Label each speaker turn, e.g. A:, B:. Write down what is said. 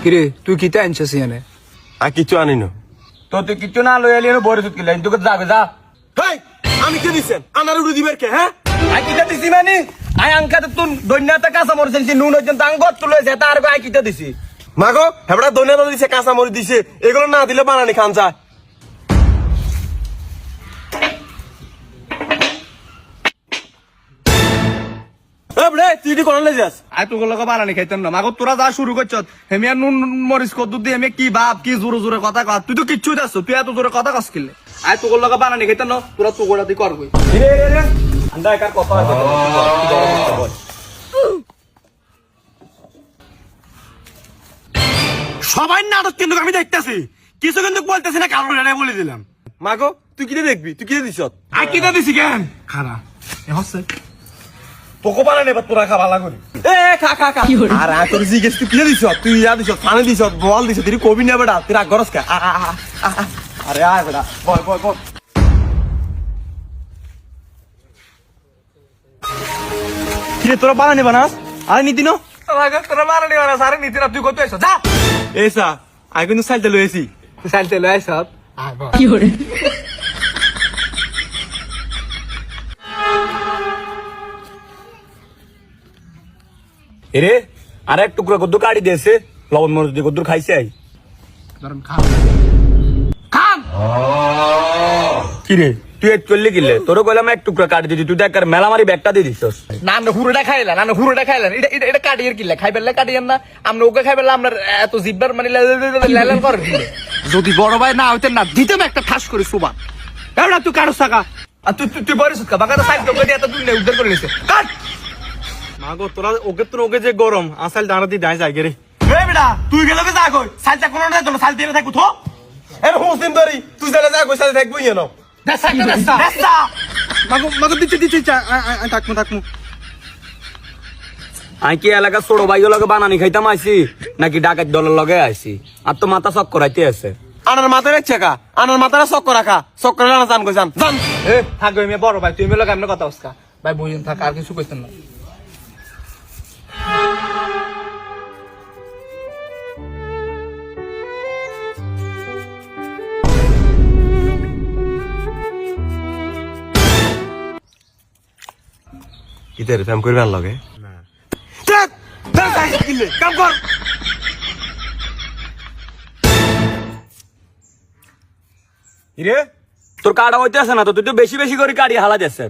A: কিরে তুই কিতা আনছিস এনে?
B: আর কিছু আনি না।
A: তো তুই কিচ্ছু না লই আলি বড় সুত কিলাই তোকে যাবে যা।
B: হেই আমি কে দিছেন আনার উড়ে দিবের কে হ্যাঁ?
A: আই কিতা দিছি মানে আই আঙ্কাতে তুই দৈন্যতা কাঁচা মরছিস নুন হইছেন তাঙ্গত তুলে যে তার আই কিতা দিছি।
B: মাগো হেবড়া দইনা দিছে কাঁচা মরি দিছে এগুলো না দিলে বানানি খান যায়। এবড়ে তুই দি কোন যাস?
A: আই তোকে লগে বানানি খাইতাম না মাগো তোরা যা শুরু করছত হেমিয়া নুন মরিচ কদ্দু দিয়ে আমি কি বাপ কি জোরে জোরে কথা কস তুই তো কিচ্ছু দাস তুই এত জোরে কথা কস কিলে আই তোকে লগে বানানি খাইতাম না তোরা তো গোড়া দি করবই রে রে রে আন্ডা একার কথা আছে
B: সবাই নাটক কিন্তু আমি দেখতেছি কিছু কিন্তু বলতেছি না কারণ এটা বলে দিলাম। মাগো তুই কিনে দেখবি তুই কিনে দিছ?
A: আই কিতা দিছি কেন খারা এ হচ্ছে
B: তোকে বানানি এবার তোরা খা ভালো করে। এ খা খা খা আর তোর জিজ্ঞেস তুই কিনে দিছ তুই ইয়া দিছ পানি দিছ বল দিছ তুই কবি না বেটা তুই রাগ করস কা আরে আয় বেটা বল বল বল
A: কিরে তোরা বানানি বানাস আরে নীতি নো তোরা বানানি বানাস আরে নীতি না তুই কত আইছ যা
B: এসা আই কিন্তু সাইলতে লইছি
A: সাইলতে লই আইছ
C: কি হরে
A: এরে আর এক টুকরা কদ্দু কাটি দিয়েছে লবণ মরিচ দিয়ে কদ্দুর খাইছে আই খাম কিরে তুই এক চললি কিলে তোর কইলাম এক টুকরা কাটি দিতি তুই দেখ মেলা মারি ব্যাগটা দিয়ে দিছস না না হুরোটা খাইলা না হুরোটা খাইলা এটা এটা এটা কাটিয়ের কিলে খাইবেলে কাটিয়েন না আমরা ওকে খাইবেলে আমরা এত জিব্বার মানে লালাল করে যদি বড় ভাই না হইতেন না দিতাম একটা ঠাস করে সুবা এবার তুই কারো সাকা আর তুই তুই বরিস কা বাগাটা সাইড তোকে দিয়ে এত দূর নেই উদ্ধার করে নিছে কাট
B: মাগো তোরা ওকে যে গরম আসাল দাঁড়া দি দাই যায় রে
A: এ বেটা তুই গেলে যা কই সালটা কোন না তোর সালতে থাকু তো
B: এর হোসিন ধরি তুই জানা যা কই সাথে থাকবি না
A: দেসা দেসা দেসা
B: মাগো দিচ্ছে থাকমু
A: আই কি এলাকা ছোট ভাইও লগে বানানি খাইতাম আইছি নাকি ডাকাত দলের লগে আইছি আর তো মাথা চক্কর আইতে আছে
B: আনার মাথা রেখছে কা আনার মাথাটা চক্কর রাখা চক্কর রানা জান কই জান জান
A: এ থাকো আমি বড় ভাই তুই লগে এমন কথা হসকা ভাই বইন থাক আর কিছু কইতেন না
B: ইতারে ফেম করবে আর লগে না দেখ দেখ কিলে কাম কর
A: ইরে তোর কাটা হইতে আছে না তো তুই তো বেশি বেশি করে কাটি হালা যাচ্ছে